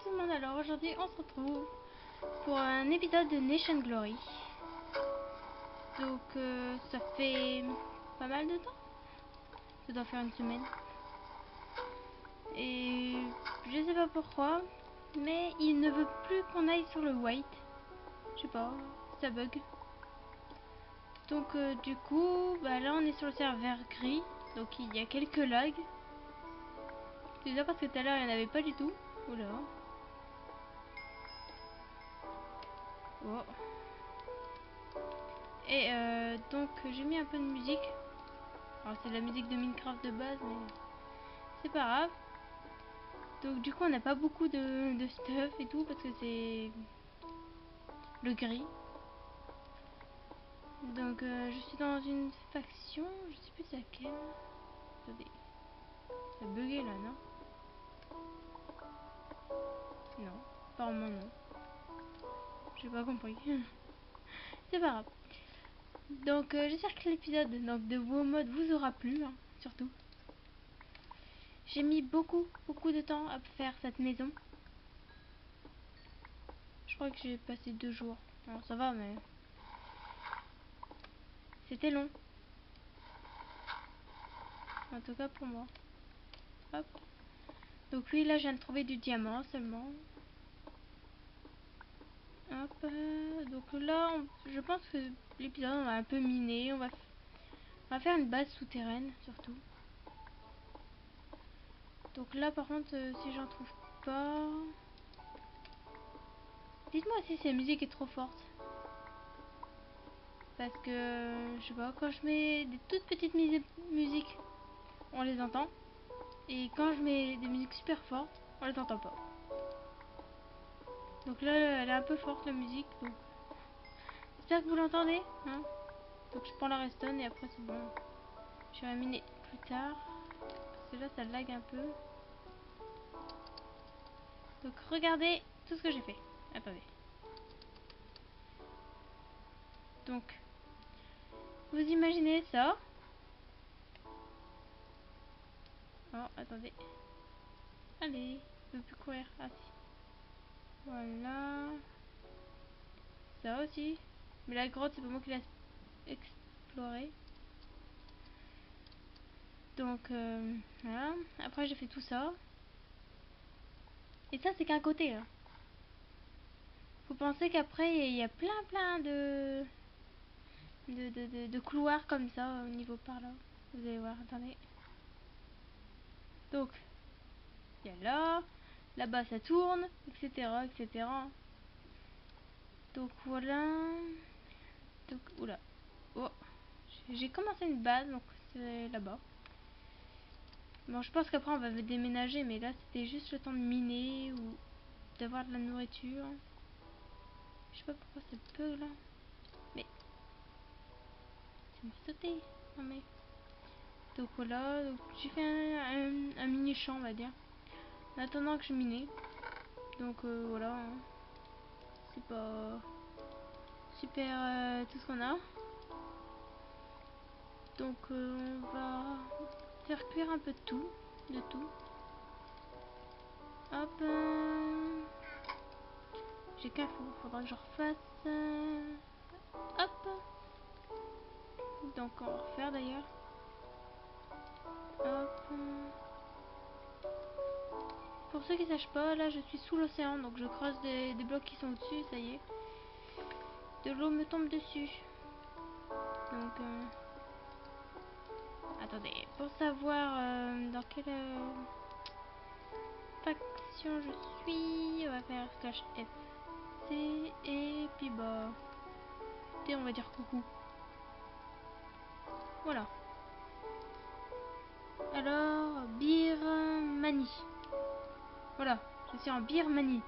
tout le monde, alors aujourd'hui on se retrouve pour un épisode de Nation Glory. Donc ça fait pas mal de temps. Ça doit faire une semaine. Et je sais pas pourquoi, mais il ne veut plus qu'on aille sur le white. Je sais pas, ça bug. Donc du coup, bah là on est sur le serveur gris. Donc il y a quelques lags. Déjà parce que tout à l'heure il n'y en avait pas du tout. Oula. Oh. Et donc j'ai mis un peu de musique. Alors c'est la musique de Minecraft de base, mais c'est pas grave. Donc du coup on n'a pas beaucoup de stuff et tout parce que c'est le gris. Donc je suis dans une faction, je sais plus c'est laquelle. Attendez, ça a bugué là, non? Non, apparemment non. J'ai pas compris. C'est pas grave. Donc j'espère que l'épisode de WoMod vous aura plu, hein, surtout. J'ai mis beaucoup de temps à faire cette maison. Je crois que j'ai passé 2 jours. Alors ça va, mais c'était long. En tout cas pour moi. Hop. Donc oui, là je viens de trouver du diamant seulement. Hop. Donc là, je pense que l'épisode on va un peu miner. On va faire une base souterraine surtout. Donc là par contre, si j'en trouve pas... Dites-moi si cette musique est trop forte. Parce que, je sais pas, quand je mets des toutes petites musiques, on les entend. Et quand je mets des musiques super fortes, on les entend pas. Donc là, elle est un peu forte la musique. Donc j'espère que vous l'entendez. Hein, donc je prends la redstone et après c'est bon. Je vais miner plus tard. Parce que là, ça lag un peu. Donc regardez tout ce que j'ai fait. Attendez. Donc, vous imaginez ça. Oh, attendez. Allez, je peux plus courir. Ah si. Voilà. Ça aussi. Mais la grotte, c'est pas moi qui l'ai explorée. Donc, voilà. Après, j'ai fait tout ça. Et ça, c'est qu'un côté, là. Faut penser qu'après, il y a plein de couloirs comme ça, au niveau par là. Vous allez voir, attendez. Donc, il y a là. Là-bas, ça tourne, etc., etc. Donc, voilà. Donc, oula. Oh. J'ai commencé une base, donc c'est là-bas. Bon, je pense qu'après on va déménager, mais là c'était juste le temps de miner ou d'avoir de la nourriture. Je sais pas pourquoi ça bug là. Mais ça m'a sauté. Non mais. Donc voilà, j'ai fait un mini champ on va dire. En attendant que je minais. Donc voilà. Hein. C'est pas super tout ce qu'on a. Donc on va faire cuire un peu de tout. De tout. Hop. J'ai qu'un four, faudra que je refasse. Hop. Donc on va refaire d'ailleurs. Hop. Pour ceux qui sachent pas, là je suis sous l'océan, donc je creuse des blocs qui sont au-dessus, ça y est. De l'eau me tombe dessus. Donc attendez, pour savoir dans quelle faction je suis, on va faire /FC et puis bah et on va dire coucou. Voilà. Alors, Birmanie. Voilà, je suis en Birmanie.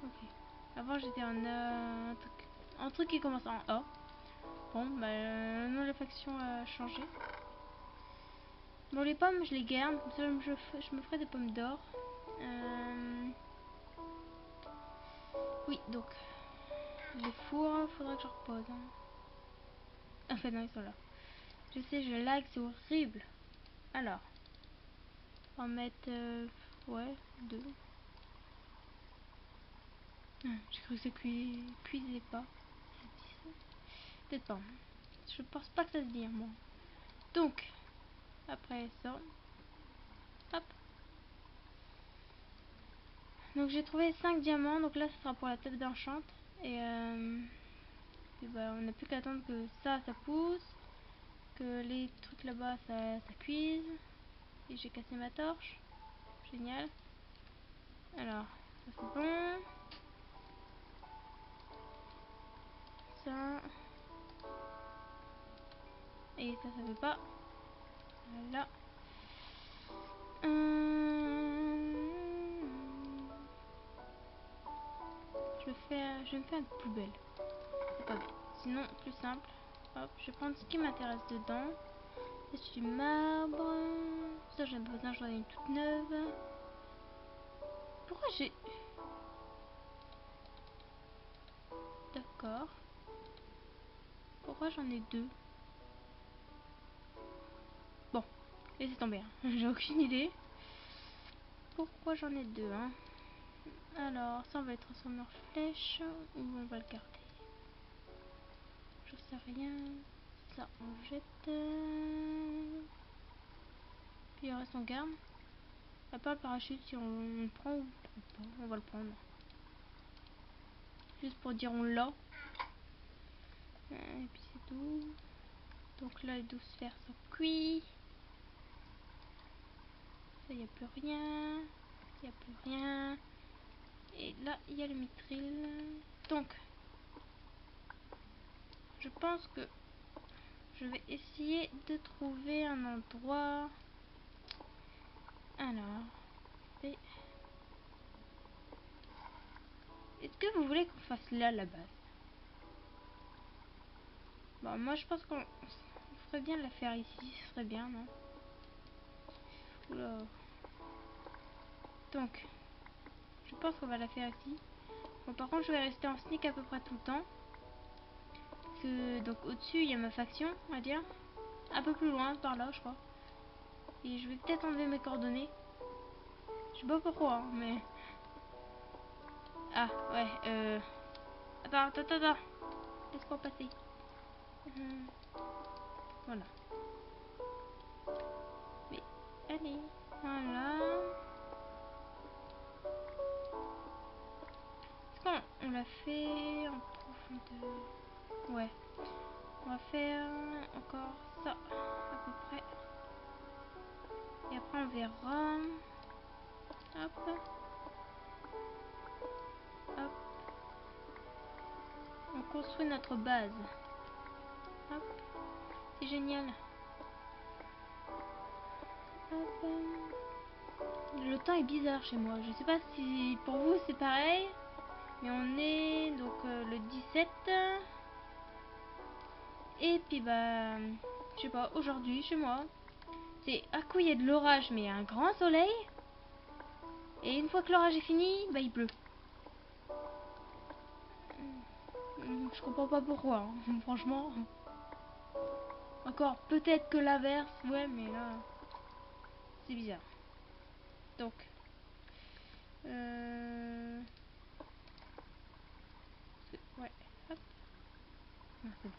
Ok. Avant j'étais en un truc qui commence en A. Bon, bah non, la faction a changé. Bon, les pommes, je les garde. Comme ça, je me ferai des pommes d'or. Oui, donc. Les fours, faudra que je repose. Hein. Enfin, non, ils sont là. Je sais, je lag, c'est horrible. Alors. On va mettre ouais, 2. J'ai cru que ça cuisait pas. Peut-être pas. Je pense pas que ça se dit moi. Donc après ça, hop. Donc j'ai trouvé 5 diamants. Donc là ce sera pour la table d'enchant. Et bah, on n'a plus qu'à attendre que ça pousse, que les trucs là-bas ça cuise. Et j'ai cassé ma torche. Génial. Alors ça c'est bon. Ça. Et ça fait pas. Voilà. Je vais me faire une poubelle. C'est pas bien. Sinon, plus simple. Hop, je vais prendre ce qui m'intéresse dedans. C'est du marbre. Ça, j'ai besoin, j'en ai une toute neuve. Pourquoi j'ai... D'accord. Pourquoi j'en ai 2? Bon, laissez tomber. Hein. J'ai aucune idée. Pourquoi j'en ai 2, hein? Alors, ça, on va le transformer en flèche ou on va le garder? Je sais rien. Ça, on jette. Puis le reste, on garde. À part le parachute, si on le prend ou pas, on va le prendre. Juste pour dire on l'a. Et puis c'est tout. Donc là, les 12 sphères sont cuits. Ça, il n'y a plus rien. Il n'y a plus rien. Et là, il y a le mithril. Donc, je pense que je vais essayer de trouver un endroit. Alors, est-ce que vous voulez qu'on fasse là la base? Bon, moi je pense qu'on ferait bien de la faire ici, ce serait bien, non? Oula. Donc, je pense qu'on va la faire ici. Bon, par contre, je vais rester en sneak à peu près tout le temps. Parce que, donc, au-dessus, il y a ma faction, on va dire. Un peu plus loin, par là, je crois. Et je vais peut-être enlever mes coordonnées. Je sais pas pourquoi, hein, mais... Ah, ouais, Attends. Laisse-moi passer. Voilà. Mais, allez. Voilà. Est-ce qu'on l'a fait en profondeur? Ouais. On va faire encore ça, à peu près. Et après, on verra. Hop. Hop. On construit notre base. Hop. C'est génial. Hop. Le temps est bizarre chez moi. Je sais pas si pour vous c'est pareil. Mais on est donc le 17. Et puis bah... Je sais pas, aujourd'hui chez moi. C'est à coup il y a de l'orage mais un grand soleil. Et une fois que l'orage est fini, bah il pleut. Je comprends pas pourquoi, hein. Franchement. Encore peut-être que l'inverse, ouais, mais là, c'est bizarre. Donc, ouais, hop. Non, c'est bon.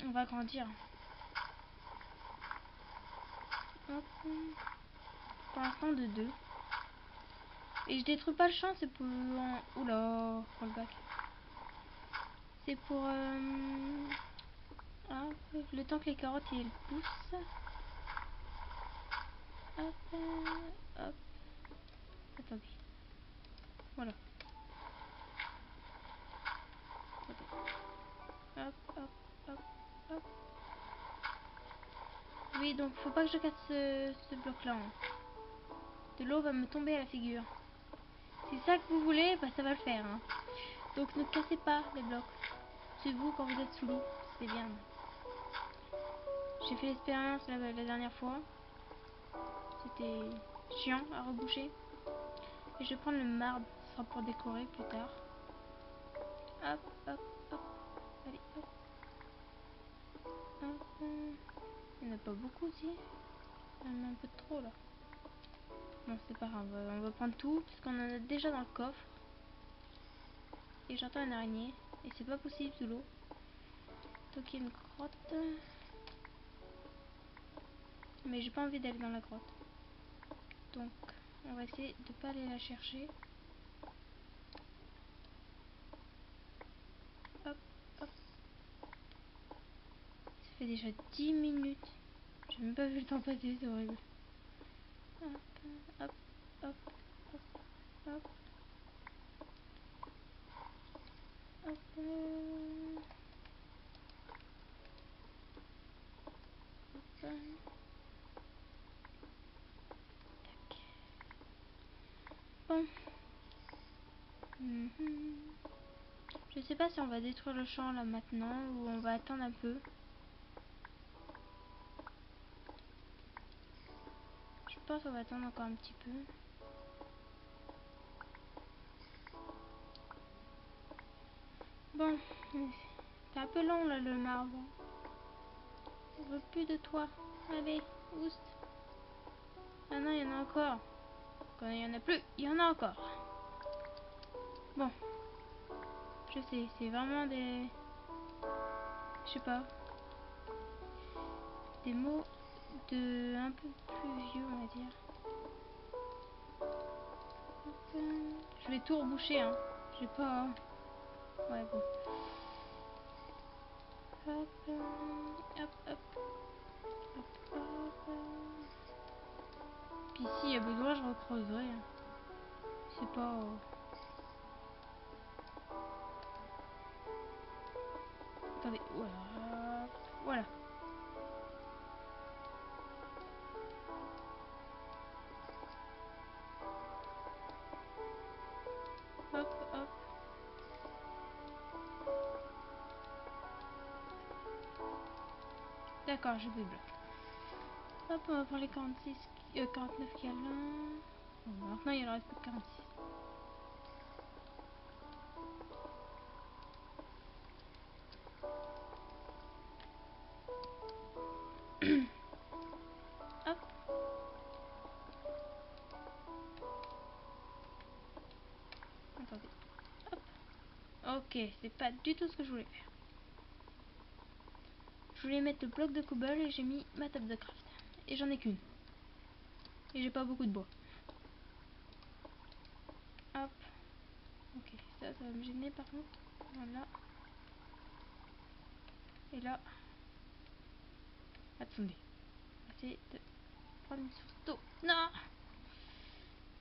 On va grandir. Hop. Pour l'instant de 2. Et je détruis pas le champ, c'est pour... Oula, pour le bac. C'est pour... le temps que les carottes elles poussent. Hop, hop. Attendez. Voilà. Hop, hop, hop, hop. Oui, donc faut pas que je casse ce bloc-là. Hein. De l'eau va me tomber à la figure. C'est ça que vous voulez, bah ça va le faire. Hein. Donc ne cassez pas les blocs. C'est vous quand vous êtes sous l'eau. C'est bien. J'ai fait l'expérience la dernière fois. C'était chiant à reboucher. Et je vais prendre le marbre. Ce sera pour décorer plus tard. Hop, hop, hop. Allez, hop. Hop. Il n'y en a pas beaucoup aussi. Même un peu trop là. Bon, c'est pas grave, on va prendre tout, puisqu'on en a déjà dans le coffre. Et j'entends une araignée, et c'est pas possible sous l'eau. Donc il y a une grotte. Mais j'ai pas envie d'aller dans la grotte. Donc on va essayer de pas aller la chercher. Hop, hop. Ça fait déjà 10 minutes. J'ai même pas vu le temps passer, c'est horrible. Hop, hop, hop, hop, hop. Hop. Hop. Tac. Bon. Je sais pas si on va détruire le champ là maintenant ou on va attendre un peu. Je pense qu'on va attendre encore un petit peu. Bon, c'est un peu long là le marbre. On veut plus de toi. Allez, oust. Ah non, il y en a encore. Quand il y en a plus, il y en a encore. Bon, je sais, c'est vraiment des... Je sais pas. Des mots de un peu plus vieux, on va dire. Je vais tout reboucher, hein. J'ai pas... Ouais, bon. Hop, hop, hop. Hop, hop. Puis s'il y a besoin, je recreuserai. Hein. C'est pas... Attendez, voilà. Voilà. Hop, hop. D'accord, je vais bloquer. Hop, on va prendre les 46, 49 qu'il y a là. Bon, maintenant il en reste plus que 46. Hop. Attendez. Hop. Ok, c'est pas du tout ce que je voulais faire. Je voulais mettre le bloc de cobble et j'ai mis ma table de craft. Et j'en ai qu'une. Et j'ai pas beaucoup de bois. Hop. Ok, ça va me gêner par contre. Voilà. Et là. Attendez. On va essayer de prendre une source d'eau. Non.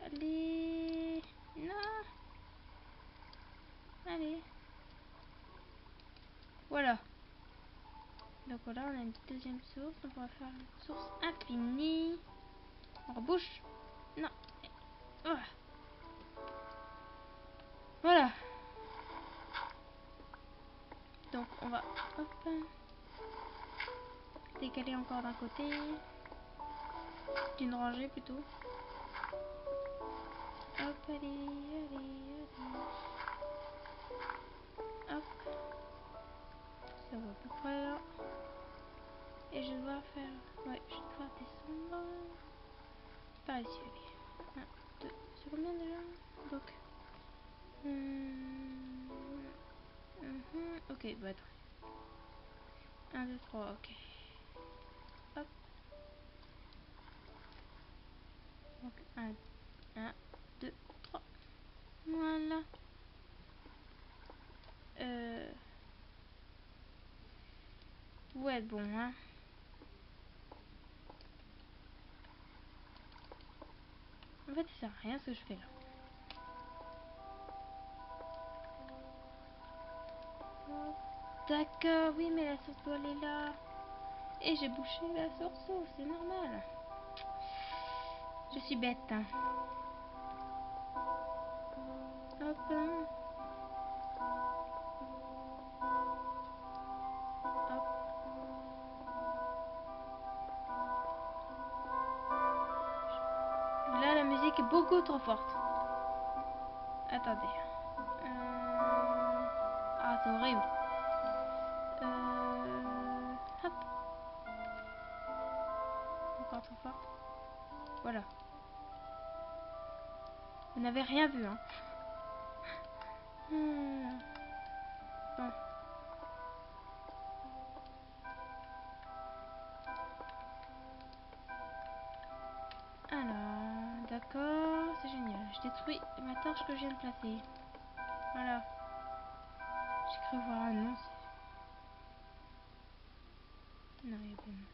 Allez. Non. Allez. Voilà. Donc voilà, on a une deuxième source. On va faire une source infinie. On rebouche. Non. Ah. Voilà. Donc on va hop, décaler encore d'un côté. D'une rangée plutôt. Hop, allez, allez, allez. Hop. Ça va à peu près là. Et je dois faire... Ouais, je vais devoir descendre par ici, allez. 1, 2, c'est combien déjà? Donc... Ok, bah attends. 1, 2, 3, ok. Hop. Donc 1, 2, 3. Voilà. Ouais, bon, hein. En fait, ça sert à rien ce que je fais là. D'accord, oui, mais la source d'eau elle est là. Et j'ai bouché la source d'eau, c'est normal. Je suis bête. Hein. Hop. Hop. Là, la musique est beaucoup trop forte. Attendez. Ah, c'est horrible. Hop. Encore sont forts. Voilà. Vous n'avez rien vu, hein. Bon. Alors, d'accord, c'est génial. Je détruis ma torche que je viens de placer. Voilà. J'ai cru voir un nom. Non, il y a pas de nom.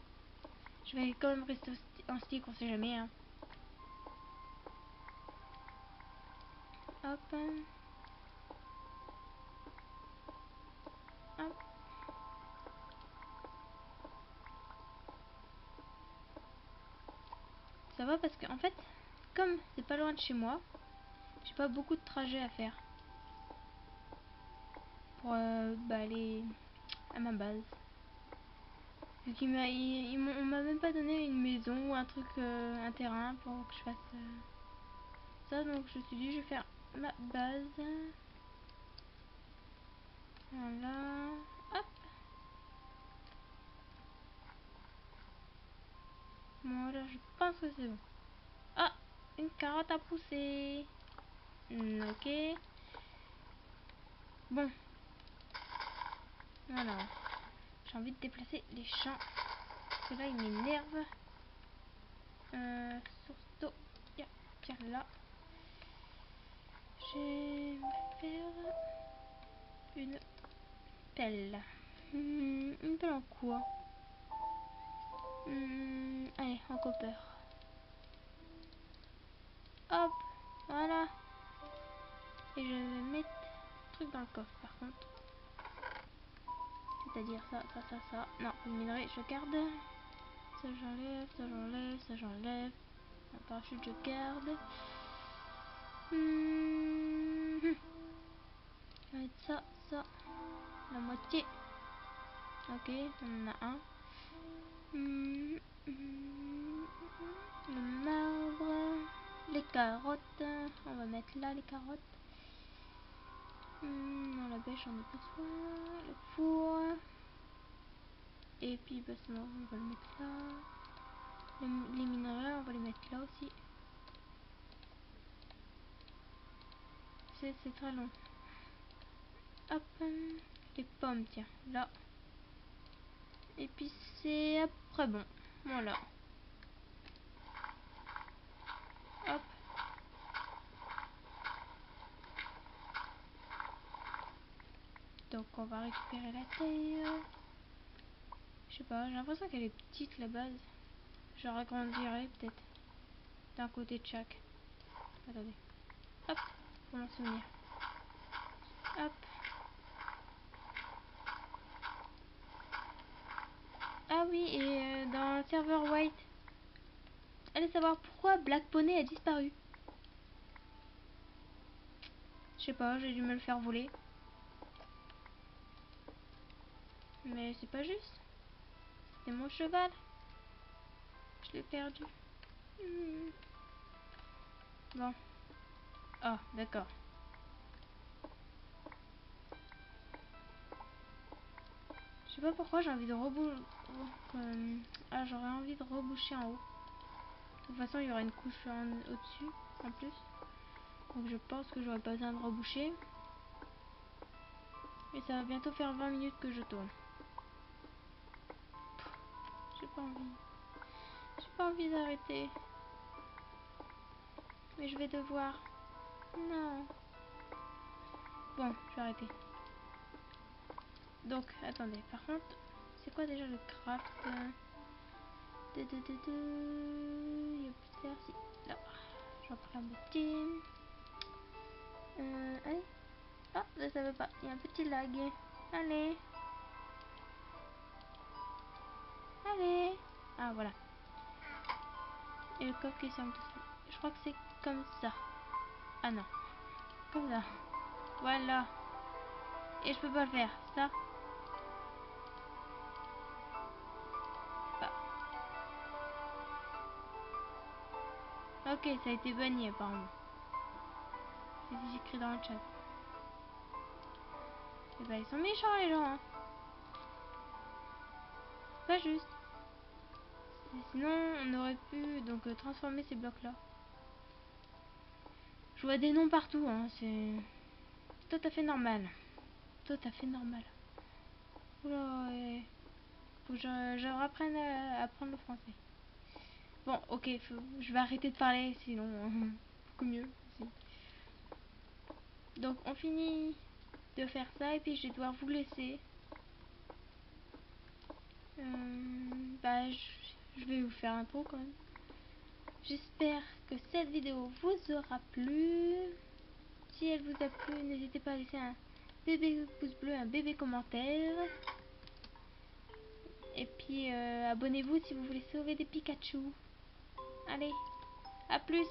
Je vais quand même rester en stick, on sait jamais, hein. Hop. Hop. Ça va parce que en fait, comme c'est pas loin de chez moi, j'ai pas beaucoup de trajets à faire pour aller à ma base. Vu on m'a même pas donné une maison ou un truc, un terrain pour que je fasse ça, donc je me suis dit je vais faire ma base. Voilà. Hop. Voilà, je pense que c'est bon. Ah, une carotte à pousser. Ok. Bon. Voilà. J'ai envie de déplacer les champs. Parce que là, ils m'énervent. Source d'eau. Tiens, là. Je vais me faire une pelle. Une pelle en quoi? Allez, en copper. Hop. Voilà. Et je vais mettre le truc dans le coffre, par contre. C'est-à-dire ça. Non, le minerai, je garde. Ça, j'enlève, ça, j'enlève, ça, j'enlève. Un parachute, je garde. Ça va être ça. La moitié. Ok, on en a un. Le marbre. Les carottes. On va mettre là les carottes. Non, la bêche, on a besoin. Le four. Et puis, bah, sinon, on va le mettre là. Les minerais, on va les mettre là aussi. C'est très long. Hop. Les pommes, tiens, là. Et puis, c'est après bon. Voilà. Hop. Donc, on va récupérer la terre. Je sais pas, j'ai l'impression qu'elle est petite la base. Je agrandirai peut-être d'un côté de chaque. Attendez. Hop, pour m'en souvenir. Hop. Ah oui, et dans le serveur White, allez savoir pourquoi Black Poney a disparu. Je sais pas, j'ai dû me le faire voler. Mais c'est pas juste. C'était mon cheval. Je l'ai perdu. Bon. Ah, d'accord. Je sais pas pourquoi j'ai envie de reboucher. Ah, j'aurais envie de reboucher en haut. De toute façon, il y aura une couche au-dessus, en plus. Donc je pense que j'aurai pas besoin de reboucher. Et ça va bientôt faire 20 minutes que je tourne. J'ai pas envie. J'ai pas envie d'arrêter. Mais je vais devoir. Non. Bon, je vais arrêter. Donc, attendez. Par contre, c'est quoi déjà le craft? Il y a plus de fer, si. Là. J'en prends la moitié. Allez. Ah, ça veut pas. Il y a un petit lag. Allez. Allez. Ah, voilà. Et le coffre qui semble dessous. Je crois que c'est comme ça. Ah non. Comme ça. Voilà. Et je peux pas le faire. Ça. Bah. Ok, ça a été banni apparemment. C'est écrit dans le chat. Et bah ils sont méchants les gens. Hein. Pas juste. Sinon, on aurait pu donc transformer ces blocs-là. Je vois des noms partout, hein, c'est tout à fait normal. Tout à fait normal. Oula, faut que je rapprenne à apprendre le français. Bon, ok, je vais arrêter de parler, sinon beaucoup mieux aussi. Donc on finit de faire ça et puis je vais devoir vous laisser. Bah, je vais vous faire un tour quand même. J'espère que cette vidéo vous aura plu. Si elle vous a plu, n'hésitez pas à laisser un bébé pouce bleu, un bébé commentaire. Et puis abonnez-vous si vous voulez sauver des Pikachu. Allez, à plus!